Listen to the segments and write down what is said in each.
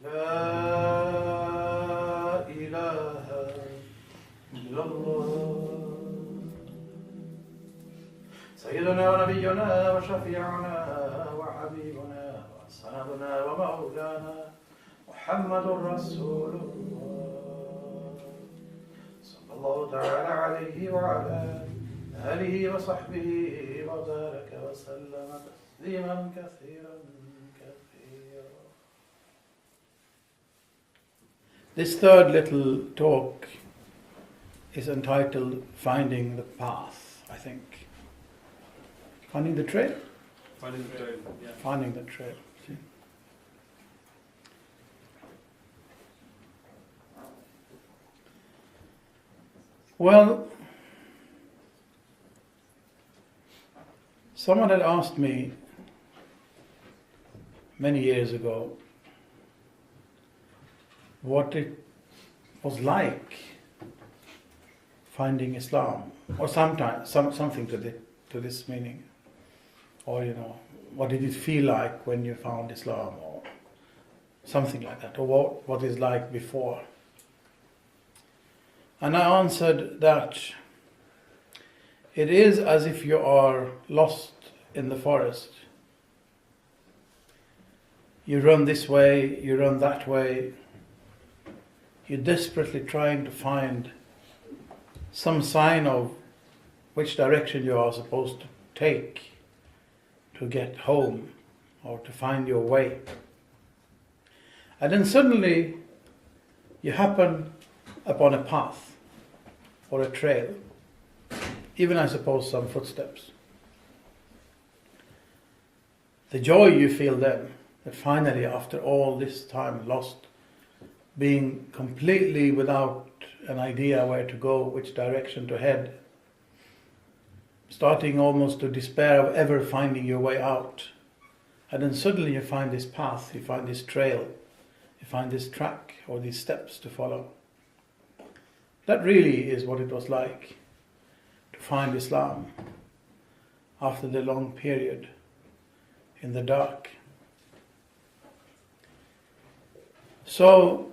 لا إله إلا الله سيدنا ونبينا وشفيعنا وحبيبنا وسندنا ومولانا محمد رسول الله صلى الله تعالى عليه وعلى آله وصحبه وبارك وسلم تسليما كثيرا كثيرا. This third little talk is entitled Finding the Path, I think. Finding the trail? Finding the trail, yeah. Finding the trail. See? Well, someone had asked me many years ago what it was like finding Islam, or something to this meaning, or what did it feel like when you found Islam, or something like that, or what is like before. And I answered that it is as if you are lost in the forest. You run this way, you run that way. You're desperately trying to find some sign of which direction you are supposed to take to get home or to find your way. And then suddenly you happen upon a path or a trail, even I suppose some footsteps. The joy you feel then, that finally after all this time lost, being completely without an idea where to go, which direction to head, starting almost to despair of ever finding your way out. And then suddenly you find this path, you find this trail, you find this track or these steps to follow. That really is what it was like to find Islam after the long period in the dark. So,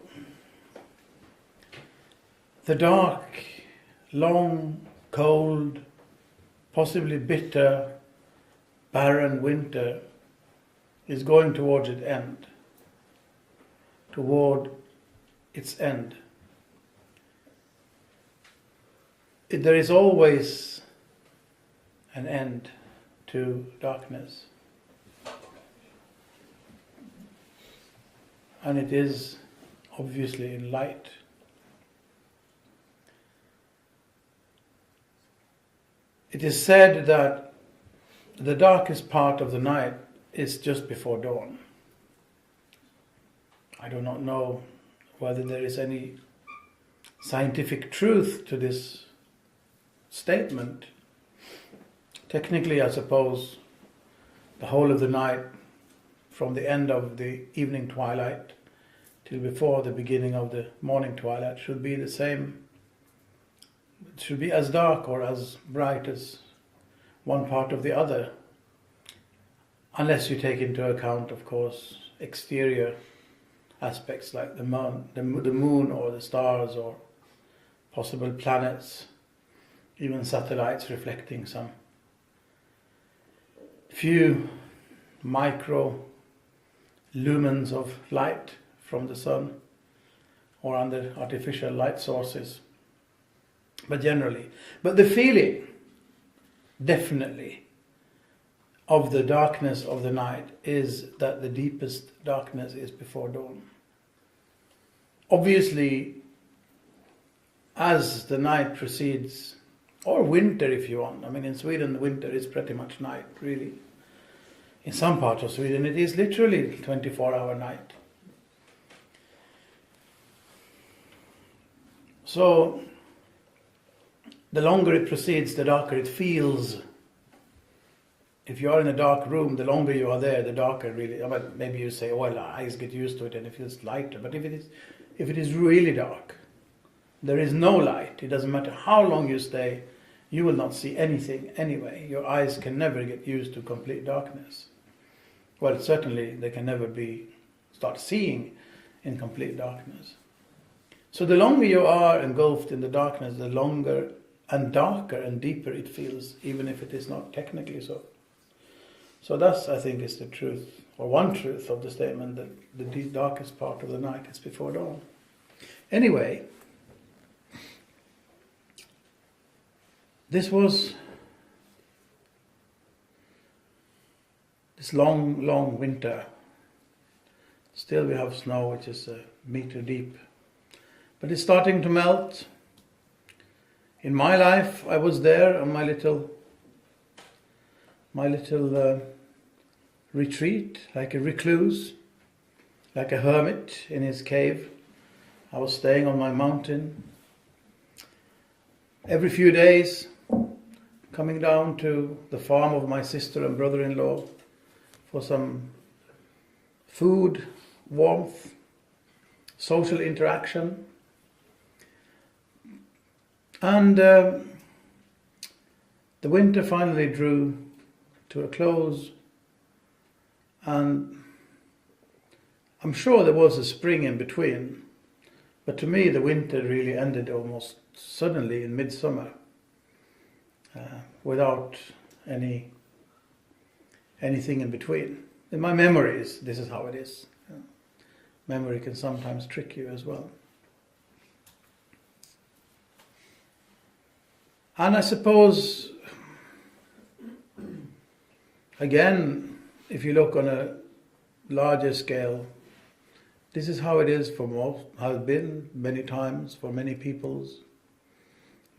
the dark, long, cold, possibly bitter, barren winter is going towards its end. Toward its end. There is always an end to darkness. And it is obviously in light. It is said that the darkest part of the night is just before dawn. I do not know whether there is any scientific truth to this statement. Technically, I suppose the whole of the night, from the end of the evening twilight till before the beginning of the morning twilight, should be the same. It should be as dark or as bright as one part of the other, unless you take into account, of course, exterior aspects like the moon or the stars or possible planets, even satellites reflecting some few micro lumens of light from the sun or under artificial light sources. But generally, the feeling, definitely, of the darkness of the night is that the deepest darkness is before dawn. Obviously, as the night proceeds, or winter if you want. I mean, in Sweden, winter is pretty much night, really. In some parts of Sweden, it is literally 24-hour night. So, the longer it proceeds, the darker it feels. If you are in a dark room, the longer you are there, the darker really. Well, maybe you say, well, eyes get used to it and it feels lighter. But if it is really dark, there is no light. It doesn't matter how long you stay, you will not see anything anyway. Your eyes can never get used to complete darkness. Well, certainly they can never start seeing in complete darkness. So the longer you are engulfed in the darkness, the longer and darker and deeper it feels, even if it is not technically so. So that's, I think, is the truth, or one truth of the statement, that the darkest part of the night is before dawn. Anyway, this was this long, long winter. Still we have snow, which is a meter deep. But it's starting to melt. In my life, I was there on my little retreat, like a recluse, like a hermit in his cave. I was staying on my mountain. Every few days, coming down to the farm of my sister and brother-in-law for some food, warmth, social interaction. And the winter finally drew to a close, and I'm sure there was a spring in between, but to me the winter really ended almost suddenly in midsummer, without anything in between. In my memories, this is how it is. Memory can sometimes trick you as well. And I suppose, again, if you look on a larger scale, this is how it is for most, has been many times for many peoples,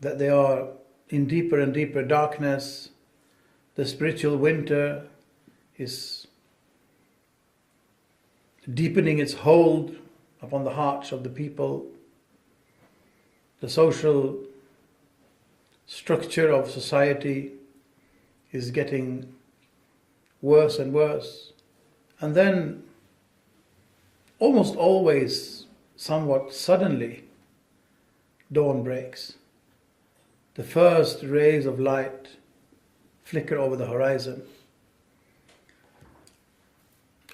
that they are in deeper and deeper darkness. The spiritual winter is deepening its hold upon the hearts of the people. The social structure of society is getting worse and worse. And then, almost always, somewhat suddenly, dawn breaks. The first rays of light flicker over the horizon.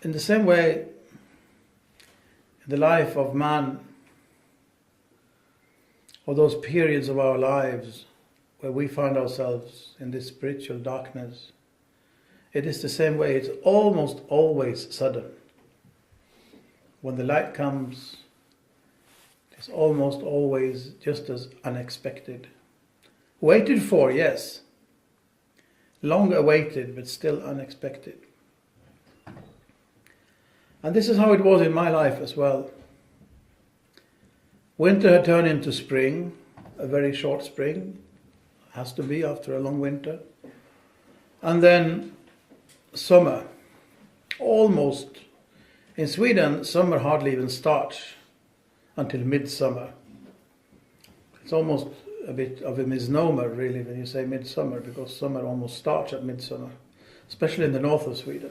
In the same way, in the life of man, or those periods of our lives where we find ourselves in this spiritual darkness, it is the same way. It's almost always sudden. When the light comes, it's almost always just as unexpected. Waited for, yes. Long awaited, but still unexpected. And this is how it was in my life as well. Winter had turned into spring, a very short spring. Has to be after a long winter. And then summer. Almost. In Sweden, summer hardly even starts until midsummer. It's almost a bit of a misnomer, really, when you say midsummer, because summer almost starts at midsummer, especially in the north of Sweden.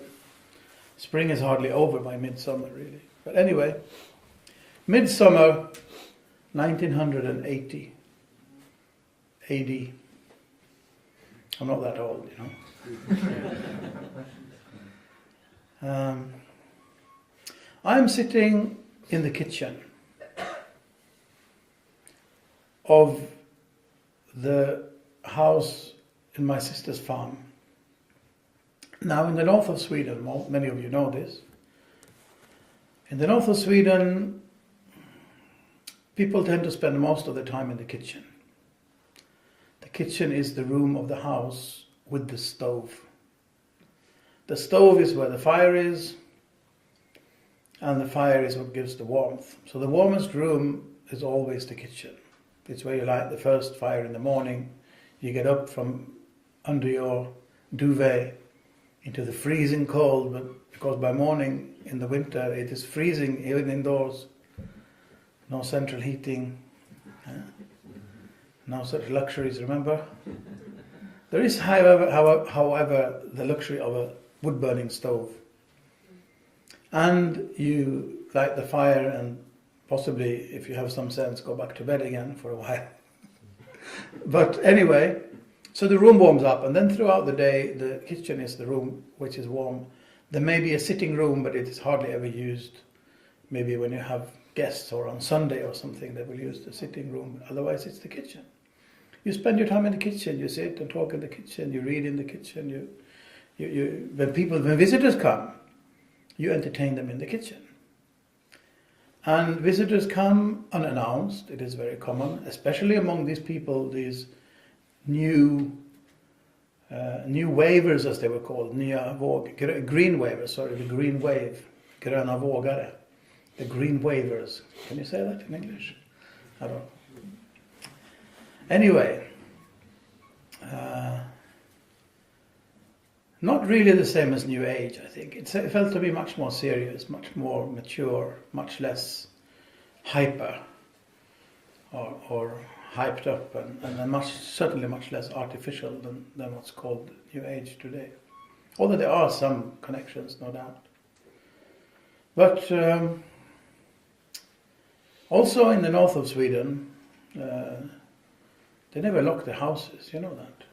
Spring is hardly over by midsummer, really. But anyway, midsummer, 1980 AD. I'm not that old, you know. I'm sitting in the kitchen of the house in my sister's farm. Now, in the north of Sweden, many of you know this, in the north of Sweden, people tend to spend most of the time in the kitchen. The kitchen is the room of the house with the stove. The stove is where the fire is, and the fire is what gives the warmth. So the warmest room is always the kitchen. It's where you light the first fire in the morning. You get up from under your duvet into the freezing cold, but because by morning in the winter it is freezing even indoors. No central heating, no such luxuries, remember? There is, however, the luxury of a wood-burning stove. And you light the fire and possibly, if you have some sense, go back to bed again for a while. But anyway, so the room warms up, and then throughout the day, the kitchen is the room which is warm. There may be a sitting room, but it is hardly ever used. maybe when you have guests or on Sunday or something, they will use the sitting room. Otherwise, it's the kitchen. You spend your time in the kitchen. You sit and talk in the kitchen. You read in the kitchen. When visitors come, you entertain them in the kitchen. And visitors come unannounced. It is very common, especially among these people, these new wavers, as they were called, green wavers, sorry, the green wave, gröna vågare, the green wavers. Can you say that in English? I don't know. Anyway, not really the same as New Age, I think. It felt to be much more serious, much more mature, much less hyper or hyped up, and certainly much less artificial than what's called New Age today. Although there are some connections, no doubt. But also in the north of Sweden, they never locked their houses, you know that.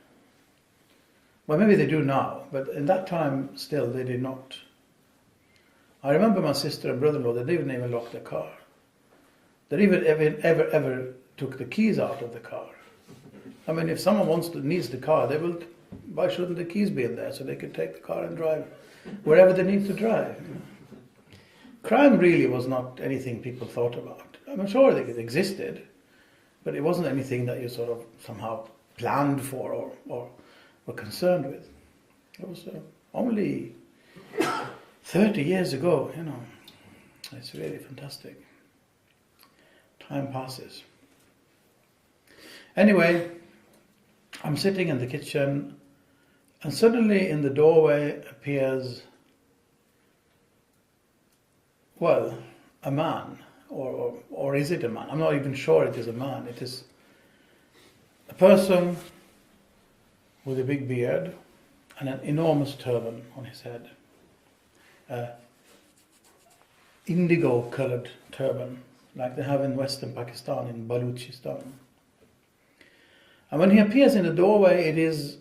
Well, maybe they do now, but in that time still they did not. I remember my sister and brother-in-law, they didn't even lock their car. They even ever took the keys out of the car. I mean, if someone needs the car, why shouldn't the keys be in there so they could take the car and drive wherever they need to drive? Crime really was not anything people thought about. I'm sure it existed, but it wasn't anything that you sort of somehow planned for or were concerned with. It was only 30 years ago, you know. It's really fantastic. Time passes. Anyway, I'm sitting in the kitchen, and suddenly in the doorway appears, well, a man, or is it a man? I'm not even sure it is a man. It is a person with a big beard and an enormous turban on his head. Indigo-colored turban, like they have in western Pakistan, in Balochistan. And when he appears in the doorway, it is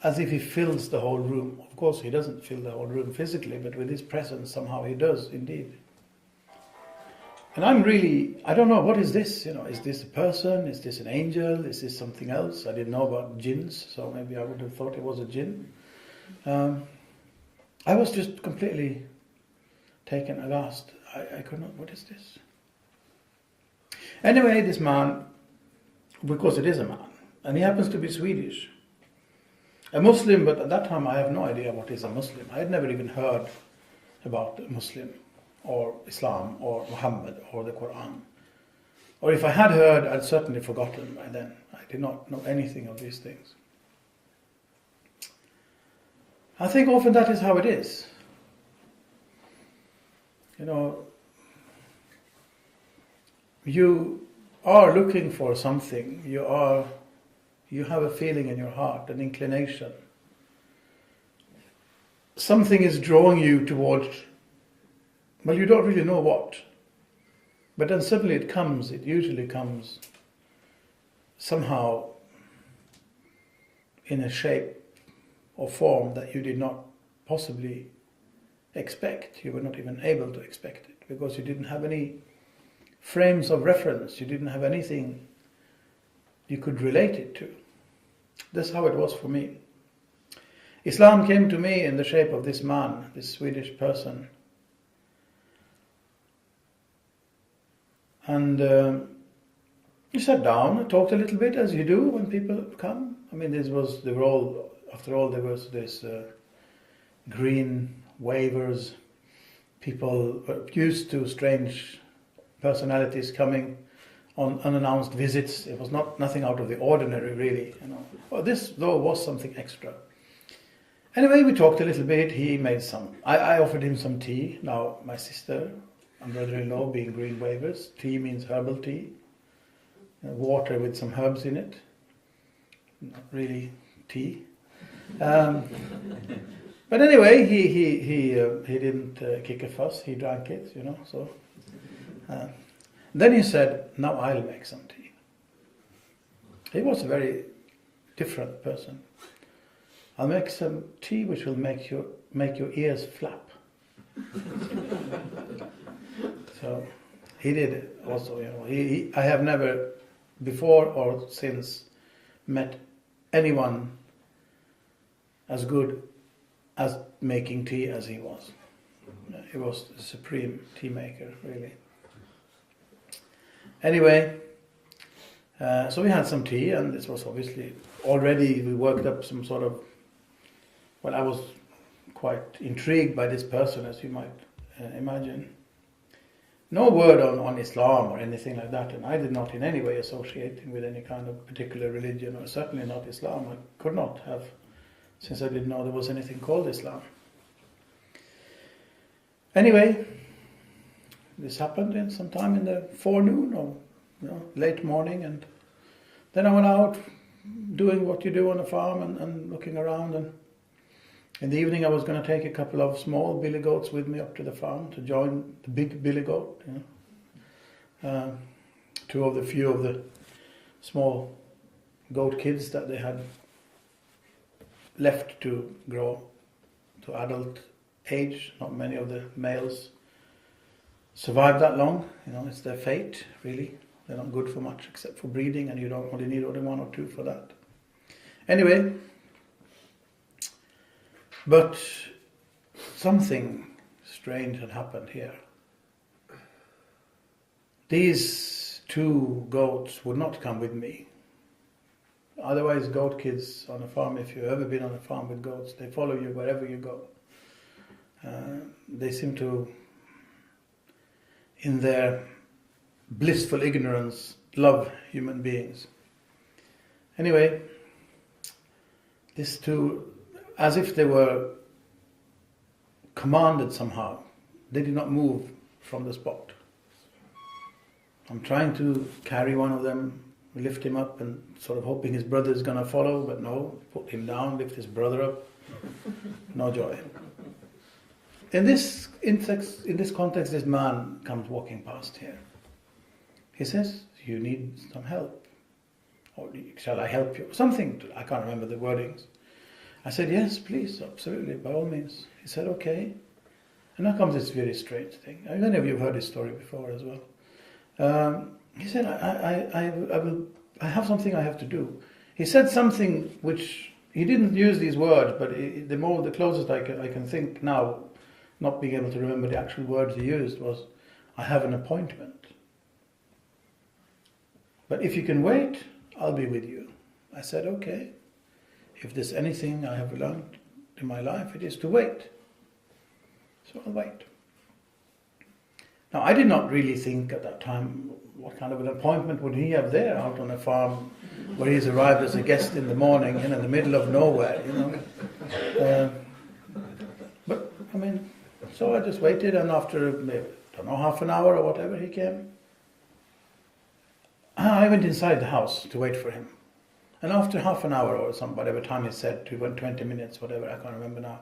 as if he fills the whole room. Of course, he doesn't fill the whole room physically, but with his presence, somehow he does, indeed. And I don't know, what is this? You know, is this a person? Is this an angel? Is this something else? I didn't know about jinns, so maybe I would have thought it was a jinn. I was just completely taken aghast. I could not, what is this? Anyway, this man, because it is a man, and he happens to be Swedish. A Muslim, but at that time I have no idea what is a Muslim. I had never even heard about a Muslim, or Islam, or Mohammad, or the Quran. Or if I had heard, I'd certainly forgotten by then. I did not know anything of these things. I think often that is how it is. You know, you are looking for something, you have a feeling in your heart, an inclination. Something is drawing you towards, well, you don't really know what. But then suddenly it usually comes somehow in a shape or form that you did not possibly expect. You were not even able to expect it because you didn't have any frames of reference. You didn't have anything you could relate it to. That's how it was for me. Islam came to me in the shape of this man, this Swedish person. And he sat down and talked a little bit, as you do when people come. I mean, after all, there was this green wavers. People were used to strange personalities coming on unannounced visits. It was nothing out of the ordinary, really. You know. Well, this though was something extra. Anyway, we talked a little bit. He made I offered him some tea. Now, my sister and brother-in-law being green wavers, tea means herbal tea, water with some herbs in it. Not really tea. But anyway, he didn't kick a fuss. He drank it, you know. So then he said, "Now I'll make some tea." He was a very different person. "I'll make some tea which will make your ears flap." So he did it also. I have never before or since met anyone as good as making tea as he was. He was the supreme tea maker, really. Anyway, so we had some tea, and this was obviously already we worked up some sort of. Well, I was quite intrigued by this person, as you might imagine. No word on Islam or anything like that, and I did not in any way associate him with any kind of particular religion, or certainly not Islam. I could not have, since I didn't know there was anything called Islam. Anyway, this happened sometime in the forenoon or late morning, and then I went out doing what you do on a farm and looking around, and in the evening I was going to take a couple of small billy goats with me up to the farm to join the big billy goat. Few of the small goat kids that they had left to grow to adult age. Not many of the males survive that long. It's their fate, really. They're not good for much except for breeding, and you don't only need only one or two for that. Anyway, but something strange had happened here. These two goats would not come with me. Otherwise, goat kids on a farm, if you've ever been on a farm with goats, they follow you wherever you go. They seem to, in their blissful ignorance, love human beings. Anyway, these two, as if they were commanded somehow, they did not move from the spot. I'm trying to carry one of them, lift him up, and sort of hoping his brother is going to follow, but no, put him down, lift his brother up. No joy. In this context, this man comes walking past here. He says, "You need some help. Or shall I help you?" Something, I can't remember the wordings. I said, "Yes, please, absolutely, by all means." He said, "Okay." And now comes this very strange thing. Many of you have heard this story before as well. He said, I have something I have to do. He said something which, he didn't use these words, but the closest I can think now, not being able to remember the actual words he used, was, "I have an appointment. But if you can wait, I'll be with you." I said, "Okay. If there's anything I have learned in my life, it is to wait. So I'll wait." Now, I did not really think at that time, what kind of an appointment would he have there out on a farm where he's arrived as a guest in the morning, in the middle of nowhere, But, so I just waited, and after, half an hour or whatever, he came. I went inside the house to wait for him. And after half an hour or whatever time he said, 20 minutes, whatever, I can't remember now.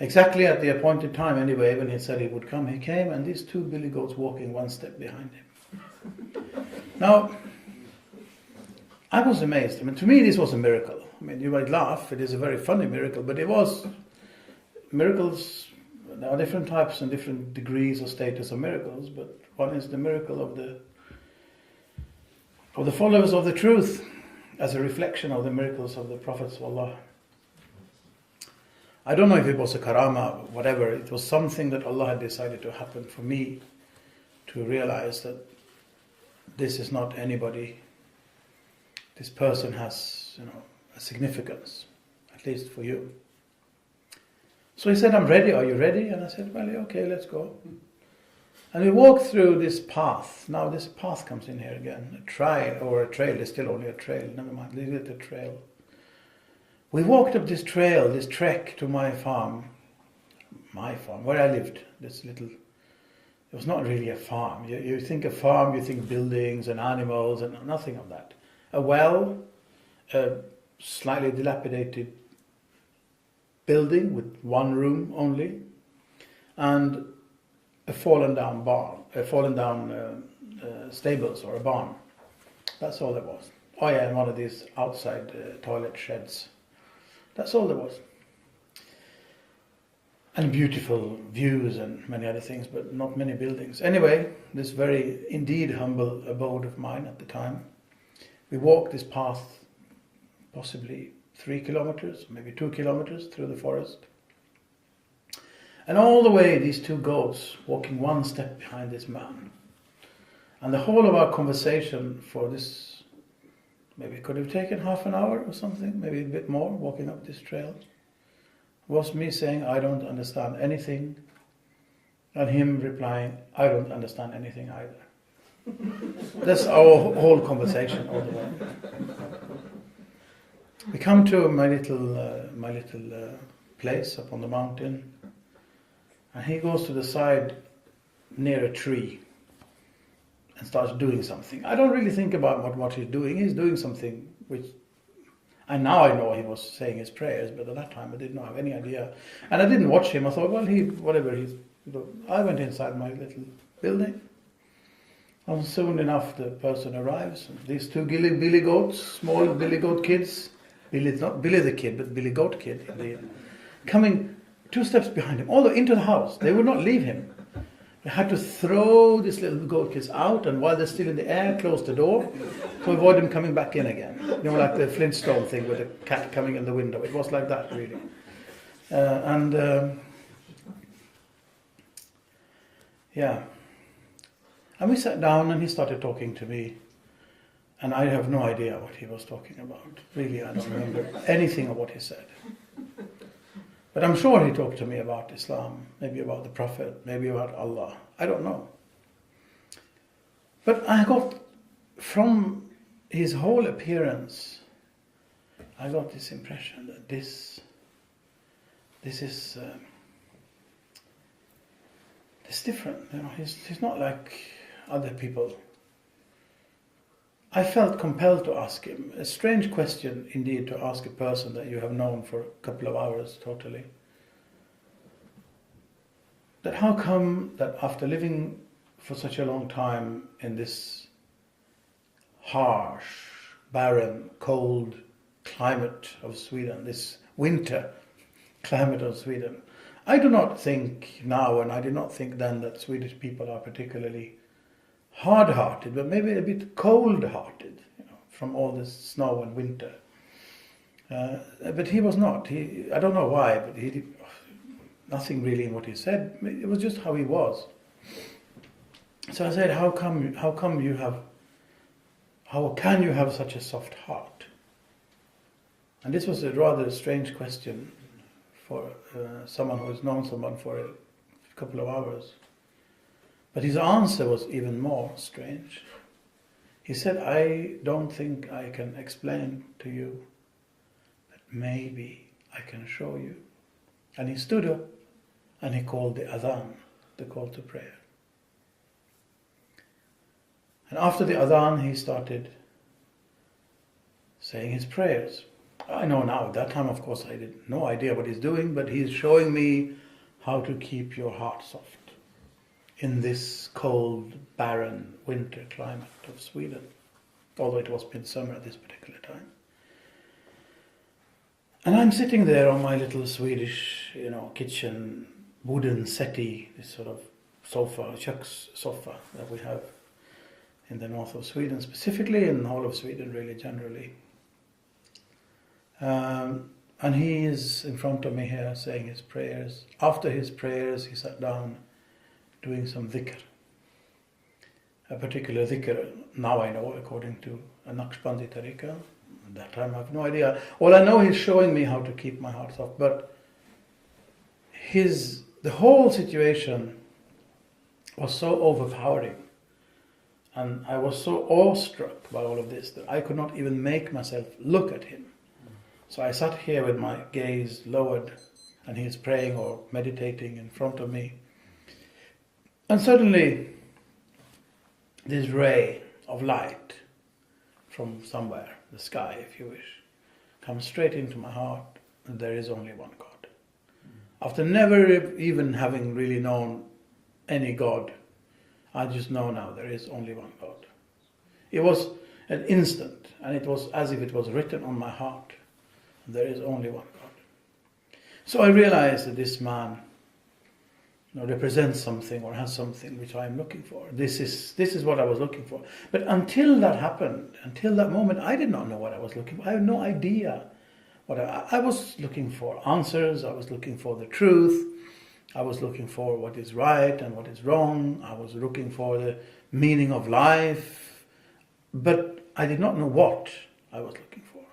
Exactly at the appointed time anyway, when he said he would come, he came, and these two billy goats walking one step behind him. Now, I was amazed. To me this was a miracle. You might laugh, it is a very funny miracle, but it was. Miracles, there are different types and different degrees or status of miracles, but one is the miracle of the followers of the truth, as a reflection of the miracles of the prophets of Allah. I don't know if it was a karama, whatever, it was something that Allah had decided to happen for me to realize that this is not anybody. This person has, a significance, at least for you. So he said, "I'm ready, are you ready?" And I said, "Well, okay, let's go." And we walked through this path. Now this path comes in here again. A trail, there's still only a trail, never mind, leave it a trail. We walked up this trail, this trek to my farm, where I lived, it was not really a farm. You think a farm, you think buildings and animals, and nothing of that. A well, a slightly dilapidated building with one room only, and a fallen down stables or a barn. That's all there was. Oh yeah, and one of these outside toilet sheds. That's all there was. and beautiful views and many other things, but not many buildings. Anyway, this very indeed humble abode of mine at the time, we walked this path possibly 3 kilometers, maybe 2 kilometers through the forest. And all the way, these two goats walking one step behind this man. And the whole of our conversation for this, maybe it could have taken half an hour or something, maybe a bit more, walking up this trail, was me saying, I don't understand anything, and him replying, I don't understand anything either. That's our whole conversation all the way. We come to my little place up on the mountain, and he goes to the side near a tree and starts doing something. I don't really think about what he's doing. He's doing something which, and now I know he was saying his prayers, but at that time I did not have any idea. And I didn't watch him. I thought, well, I went inside my little building. And soon enough the person arrives. These two billy goats, small billy goat kids, not Billy the kid, but Billy Goat Kid, indeed, coming 2 steps behind him, although into the house. They would not leave him. They had to throw these little goat kids out, and while they're still in the air, close the door to avoid them coming back in again. You know, like the Flintstone thing with the cat coming in the window. It was like that, really. And we sat down, and he started talking to me. And I have no idea what he was talking about. Really, I don't remember anything of what he said. But I'm sure he talked to me about Islam, maybe about the Prophet, maybe about Allah. I don't know. But I got, from his whole appearance, I got this impression that this is different. You know, he's not like other people. I felt compelled to ask him, a strange question indeed to ask a person that you have known for a couple of hours totally. That how come that after living for such a long time in this harsh, barren, cold climate of Sweden, this winter climate of Sweden, I do not think now, and I did not think then, that Swedish people are particularly hard-hearted, but maybe a bit cold-hearted, you know, from all this snow and winter. But he was not. I don't know why, but he did nothing really in what he said. It was just how he was. So I said, how can you have such a soft heart? And this was a rather strange question for someone who has known someone for a couple of hours. But his answer was even more strange. He said, I don't think I can explain to you, but maybe I can show you. And he stood up and he called the adhan, the call to prayer. And after the adhan, he started saying his prayers. I know now, at that time, of course, I had no idea what he's doing, but he's showing me how to keep your heart soft in this cold, barren winter climate of Sweden, although it was midsummer at this particular time. And I'm sitting there on my little Swedish, kitchen wooden settee, this sort of sofa, kökssofa that we have in the north of Sweden, specifically in the whole of Sweden, really, generally. And he is in front of me here saying his prayers. After his prayers, he sat down doing some dhikr. A particular dhikr, now I know, according to a Naqshbandi tariqah. At that time I have no idea. All I know, he's showing me how to keep my heart soft. But the whole situation was so overpowering. And I was so awestruck by all of this that I could not even make myself look at him. So I sat here with my gaze lowered, and he is praying or meditating in front of me. And suddenly, this ray of light from somewhere, the sky if you wish, comes straight into my heart, and there is only one God. After never even having really known any God, I just know now there is only one God. It was an instant, and it was as if it was written on my heart. There is only one God. So I realized that this man represents something or has something which I am looking for. This is what I was looking for. But until that happened, until that moment, I did not know what I was looking for. I had no idea what I was looking for. Answers. I was looking for the truth. I was looking for what is right and what is wrong. I was looking for the meaning of life. But I did not know what I was looking for.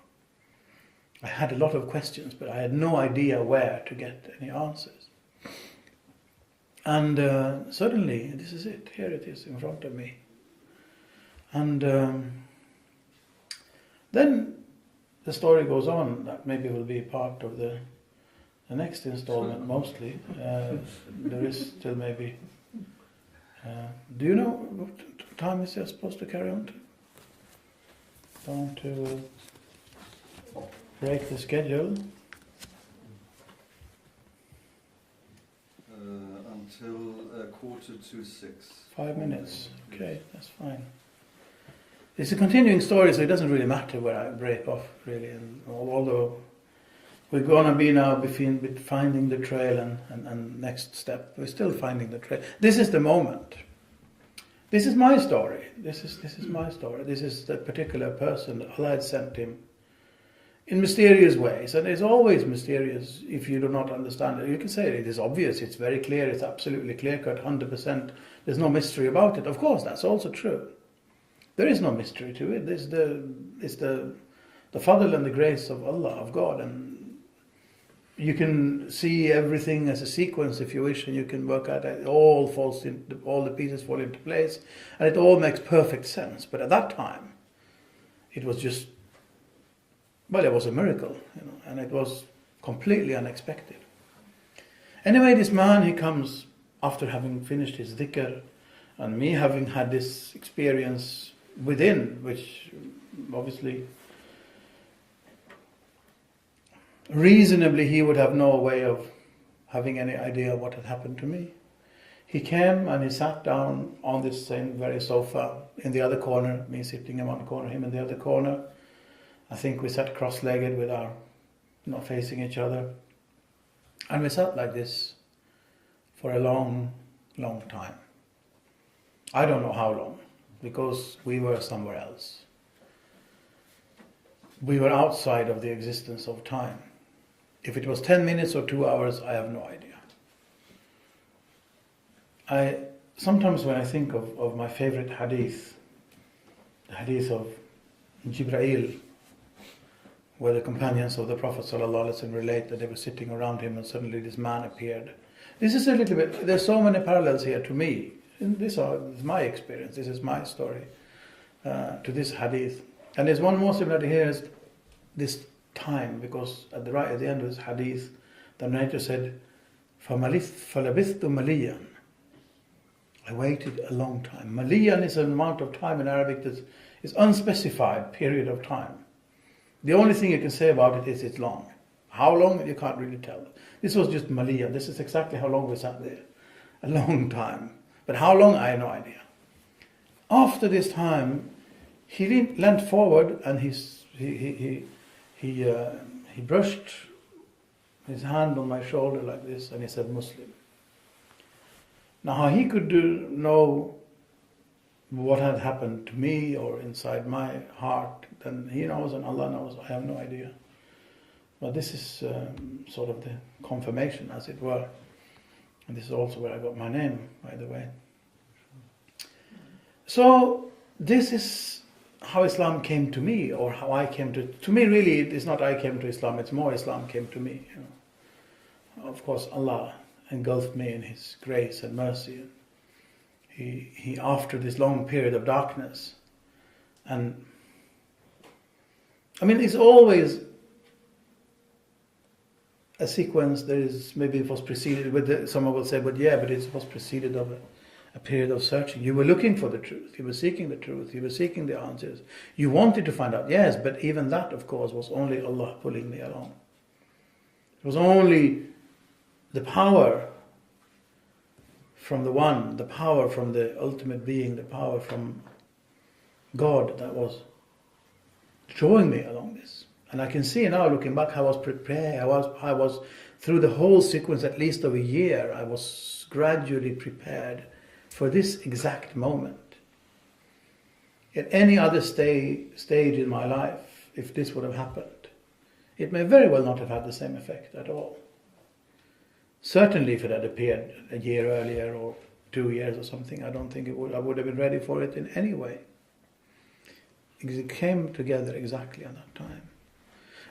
I had a lot of questions, but I had no idea where to get any answers. And suddenly, this is it. Here it is in front of me. And then the story goes on. That maybe will be part of the next installment, mostly. There is still maybe... do you know what time is it supposed to carry on to? Don't want to break the schedule. Until 5:45. 5 minutes. Okay, that's fine. It's a continuing story, so it doesn't really matter where I break off, really. And although we're going to be now between finding the trail and next step, we're still finding the trail. This is the moment. This is my story. This is my story. This is the particular person that Allah had sent him in mysterious ways. And it's always mysterious if you do not understand it. You can say it is obvious, it's very clear, it's absolutely clear-cut, 100%. There's no mystery about it. Of course, that's also true. There is no mystery to it. It's the fadl and the grace of Allah, of God. And you can see everything as a sequence if you wish, and you can work out it. All the pieces fall into place, and it all makes perfect sense. But at that time, it was just... well, it was a miracle, and it was completely unexpected. Anyway, this man, he comes after having finished his dhikr, and me having had this experience within, which obviously, reasonably, he would have no way of having any idea what had happened to me. He came and he sat down on this same very sofa in the other corner, me sitting in one corner, him in the other corner. I think we sat cross-legged with our, not facing each other. And we sat like this for a long, long time. I don't know how long, because we were somewhere else. We were outside of the existence of time. If it was 10 minutes or 2 hours, I have no idea. Sometimes when I think of my favorite hadith, the hadith of Jibreel, where the companions of the Prophet ﷺ relate that they were sitting around him and suddenly this man appeared. This is a little bit, there's so many parallels here to me. And this is my experience, this is my story to this hadith. And there's one more similarity here is this time, because at the end of this hadith, the narrator said, فَلَبِثْتُ مَلِيًّا. I waited a long time. Maliyan is an amount of time in Arabic that is unspecified period of time. The only thing you can say about it is it's long. How long, you can't really tell. This was just Maliya. This is exactly how long we sat there. A long time. But how long, I have no idea. After this time, he leant forward and he brushed his hand on my shoulder like this, and he said, Muslim. Now how he could know what had happened to me or inside my heart, then he knows and Allah knows. I have no idea. But this is sort of the confirmation, as it were. And this is also where I got my name, by the way. So this is how Islam came to me, or how I came to me. Really, it's not I came to Islam, it's more Islam came to me. Of course, Allah engulfed me in His grace and mercy. He after this long period of darkness, and I mean, it's always a sequence. There is, maybe it was preceded with someone will say, but it was preceded of a period of searching. You were looking for the truth. You were seeking the truth. You were seeking the answers. You wanted to find out. Yes, but even that, of course, was only Allah pulling me along. It was only the power from the One, the power from the ultimate being, the power from God that was drawing me along this. And I can see now, looking back, how I was prepared, how I was through the whole sequence, at least of a year, I was gradually prepared for this exact moment. At any other stage in my life, if this would have happened, it may very well not have had the same effect at all. Certainly if it had appeared a year earlier or 2 years or something, I don't think I would have been ready for it in any way. It came together exactly at that time.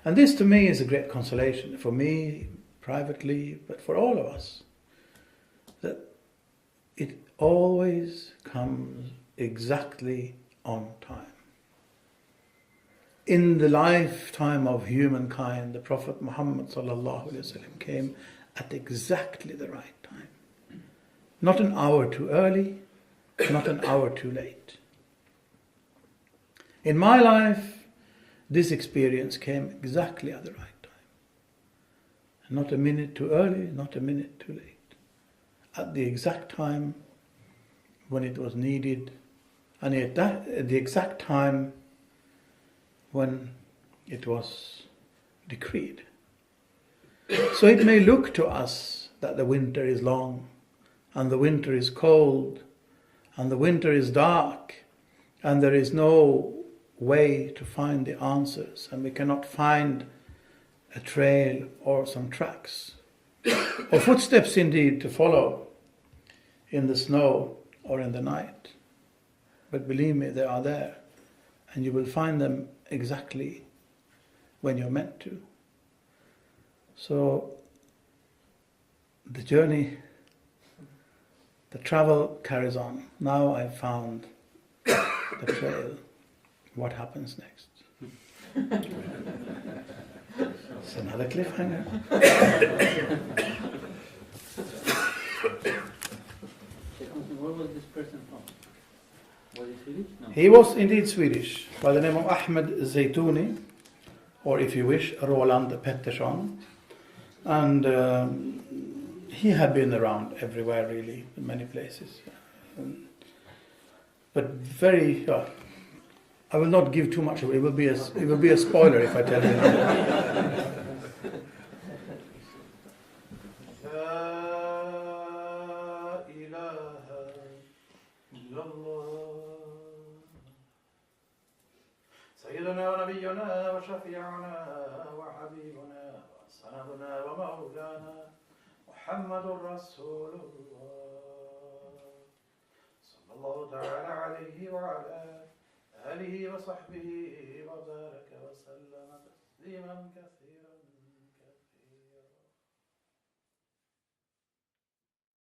And this to me is a great consolation, for me privately, but for all of us, that it always comes exactly on time. In the lifetime of humankind, the Prophet Mohammad came at exactly the right time. Not an hour too early, not an hour too late. In my life, this experience came exactly at the right time. Not a minute too early, not a minute too late. At the exact time when it was needed, and at the exact time when it was decreed. So it may look to us that the winter is long, and the winter is cold, and the winter is dark, and there is no way to find the answers, and we cannot find a trail or some tracks, or footsteps indeed to follow in the snow or in the night. But believe me, they are there, and you will find them exactly when you're meant to. So the journey, the travel carries on. Now I've found the trail. What happens next? It's another cliffhanger. Where was this person from? Was he Swedish? No. He was indeed Swedish, by the name of Ahmed Zaytouni, or if you wish, Roland Pettersson. And he had been around everywhere, really, in many places. But very, I will not give too much of it. It will be a spoiler if I tell you. سيدنا ونبينا وشفيعنا وحبيبنا وسندنا ومولانا محمد رسول الله صلى الله تعالى عليه وعلى آله وصحبه وبارك وسلم تسليما كثيرا.